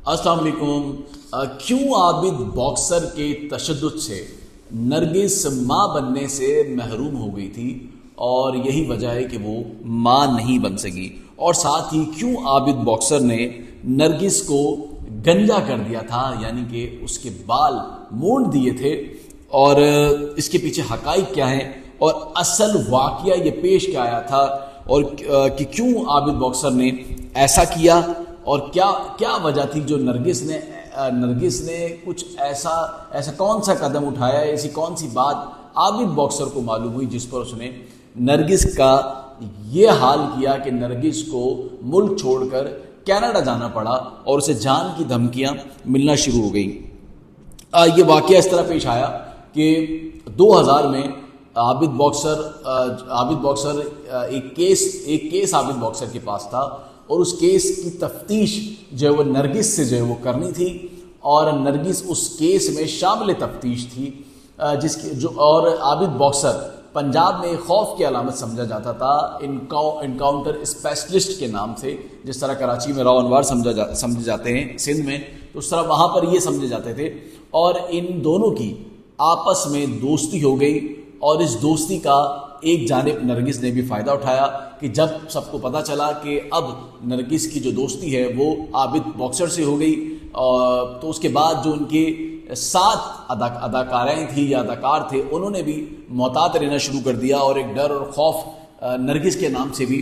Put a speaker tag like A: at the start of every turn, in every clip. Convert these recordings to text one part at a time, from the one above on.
A: अस्सलाम वालेकुम। क्यों आबिद बॉक्सर के तशद्दुद से नरगिस माँ बनने से महरूम हो गई थी और यही वजह है कि वो माँ नहीं बन सकी। और साथ ही क्यों आबिद बॉक्सर ने नरगिस को गंजा कर दिया था, यानी कि उसके बाल मोड़ दिए थे, और इसके पीछे हकाइक क्या है और असल वाकया ये पेश क्या आया था, और कि क्यों आबिद बॉक्सर ने ऐसा किया और क्या क्या वजह थी जो नरगिस ने कुछ ऐसा कौन सा कदम उठाया, ऐसी कौन सी बात आबिद बॉक्सर को मालूम हुई जिस पर उसने नरगिस का ये हाल किया कि नरगिस को मुल्क छोड़कर कनाडा जाना पड़ा और उसे जान की धमकियां मिलना शुरू हो गई। ये वाकया इस तरह पेश आया कि 2000 में आबिद बॉक्सर एक केस आबिद बॉक्सर के पास था और उस केस की तफ्तीश जो है वो नरगिस से जो है वो करनी थी, और नरगिस उस केस में शामिल तफ्तीश थी और आबिद बॉक्सर पंजाब में खौफ की अलामत समझा जाता था इनकाउंटर स्पेशलिस्ट के नाम से। जिस तरह कराची में राव अनवर समझे जाते हैं सिंध में, तो उस तरह वहाँ पर ये समझे जाते थे। और इन दोनों की आपस में दोस्ती हो गई और इस दोस्ती का एक जानिब नरगिस ने भी फ़ायदा उठाया कि जब सबको पता चला कि अब नरगिस की जो दोस्ती है वो आबिद बॉक्सर से हो गई, तो उसके बाद जो उनके 7 अदाकाराएँ थी या अदाकार थे उन्होंने भी मोहतात रहना शुरू कर दिया और एक डर और खौफ नरगिस के नाम से भी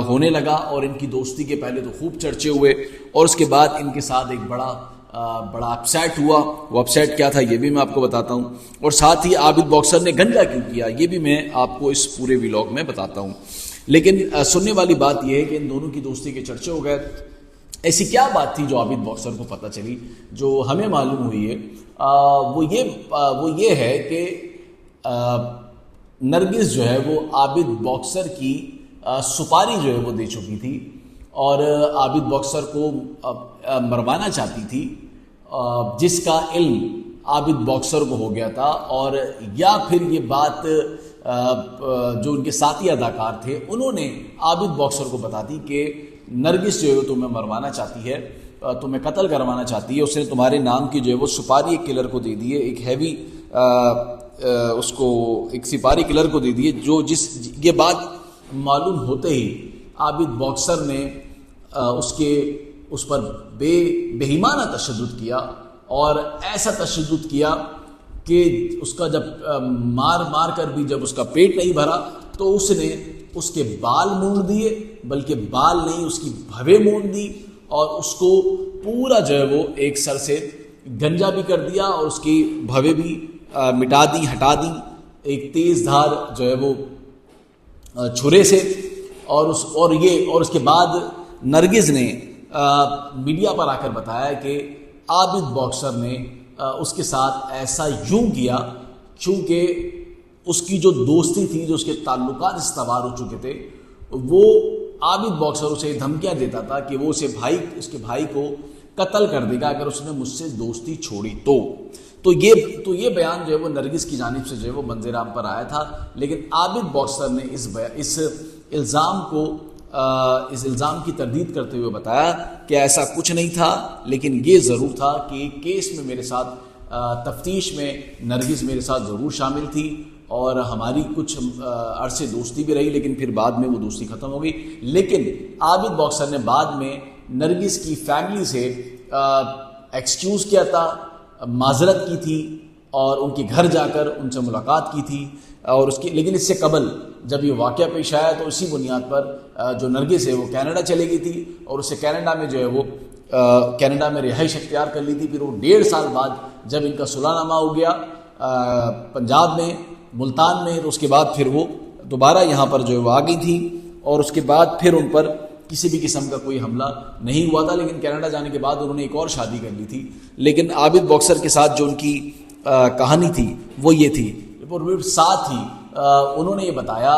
A: होने लगा। और इनकी दोस्ती के पहले तो खूब चर्चे हुए और उसके बाद इनके साथ एक बड़ा अपसेट हुआ। वो अपसेट क्या था ये भी मैं आपको बताता हूँ, और साथ ही आबिद बॉक्सर ने गंजा क्यों किया ये भी मैं आपको इस पूरे व्लॉग में बताता हूँ। लेकिन सुनने वाली बात यह है कि इन दोनों की दोस्ती के चर्चे हो गए। ऐसी क्या बात थी जो आबिद बॉक्सर को पता चली, जो हमें मालूम हुई है, वो ये है कि नरगिस जो है वो आबिद बॉक्सर की सुपारी जो है वो दे चुकी थी और आबिद बॉक्सर को मरवाना चाहती थी, जिसका इल्म आबिद बॉक्सर को हो गया था। और या फिर ये बात जो उनके साथी अदाकार थे उन्होंने आबिद बॉक्सर को बता दी कि नरगिस जो है तुम्हें मरवाना चाहती है, तुम्हें कत्ल करवाना चाहती है, उसने तुम्हारे नाम की जो है वो सुपारी एक किलर को दे दी है, एक हैवी उसको एक सिपारी किलर को दे दी है। ये बात मालूम होते ही आबिद बॉक्सर ने उस पर बेईमाना तशद्दुद किया, और ऐसा तशद्दुद किया कि उसका जब मार कर भी जब उसका पेट नहीं भरा तो उसने उसके बाल मोड़ दिए, बल्कि बाल नहीं उसकी भवें मोड़ दी, और उसको पूरा जो है वो एक सर से गंजा भी कर दिया और उसकी भवें भी हटा दी एक तेज धार जो है वो छुरे से। और उसके बाद नरगिस ने मीडिया पर आकर बताया कि आबिद बॉक्सर ने उसके साथ ऐसा यूं किया क्योंकि उसकी जो दोस्ती थी, जो उसके ताल्लुकात इस्तवार हो चुके थे, वो आबिद बॉक्सर उसे धमकियां देता था कि वो उसके भाई को कत्ल कर देगा अगर उसने मुझसे दोस्ती छोड़ी तो ये बयान जो है वो नरगिस की जानिब से जो है वो मंज़र-ए-आम पर आया था। लेकिन आबिद बॉक्सर ने इस इल्ज़ाम की तरदीद करते हुए बताया कि ऐसा कुछ नहीं था, लेकिन ये ज़रूर था कि केस में मेरे साथ तफ्तीश में नरगिस मेरे साथ ज़रूर शामिल थी और हमारी कुछ अरसे दोस्ती भी रही, लेकिन फिर बाद में वो दोस्ती ख़त्म हो गई। लेकिन आबिद बॉक्सर ने बाद में नरगिस की फैमिली से एक्सक्यूज़ किया था, माजरत की थी और उनके घर जाकर उनसे मुलाकात की थी। और लेकिन इससे कबल जब ये वाक़या पेश आया तो इसी बुनियाद पर जो नरगिस है वो कनाडा चली गई थी और उसे कनाडा में जो है वो कनाडा में रिहाइश इख्तियार कर ली थी। फिर वो 1.5 साल बाद जब इनका सुलहनामा हो गया पंजाब में, मुल्तान में, तो उसके बाद फिर वो दोबारा यहाँ पर जो है वो आ गई थी और उसके बाद फिर उन पर किसी भी किस्म का कोई हमला नहीं हुआ था। लेकिन कनाडा जाने के बाद उन्होंने एक और शादी कर ली थी। लेकिन आबिद बॉक्सर के साथ जो उनकी कहानी थी वो ये थी। और साथ ही उन्होंने ये बताया,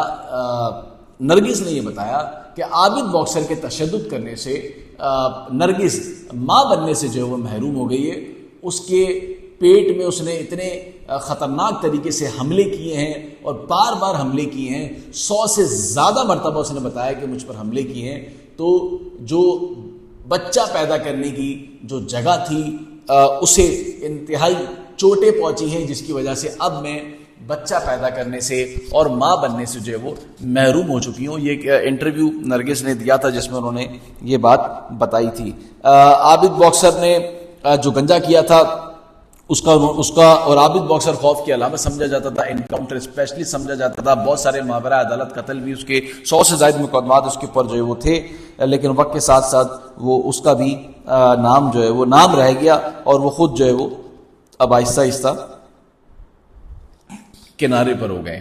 A: नरगिस ने ये बताया कि आबिद बॉक्सर के तशद्दुद करने से नरगिस माँ बनने से जो है वो महरूम हो गई है। उसके पेट में उसने इतने ख़तरनाक तरीके से हमले किए हैं और बार बार हमले किए हैं, 100 से ज़्यादा मरतबा उसने बताया कि मुझ पर हमले किए हैं। तो जो بچہ پیدا کرنے کی جو جگہ تھی اسے انتہائی چوٹیں پہنچی ہیں، جس کی وجہ سے اب میں بچہ پیدا کرنے سے اور ماں بننے سے جو ہے وہ محروم ہو چکی ہوں. یہ ایک انٹرویو نرگس نے دیا تھا جس میں انہوں نے یہ بات بتائی تھی. عابد باکسر نے جو گنجا کیا تھا اس کا اور عابد باکسر خوف کی علامت سمجھا جاتا تھا، انکاؤنٹر اسپیشلی سمجھا جاتا تھا. بہت سارے ماورا عدالت قتل بھی اس کے 100 سے زائد مقدمات اس کے اوپر جو ہے وہ تھے، لیکن وقت کے ساتھ ساتھ وہ اس کا بھی نام جو ہے وہ نام رہ گیا اور وہ خود جو ہے وہ اب آہستہ آہستہ کنارے پر ہو گئے.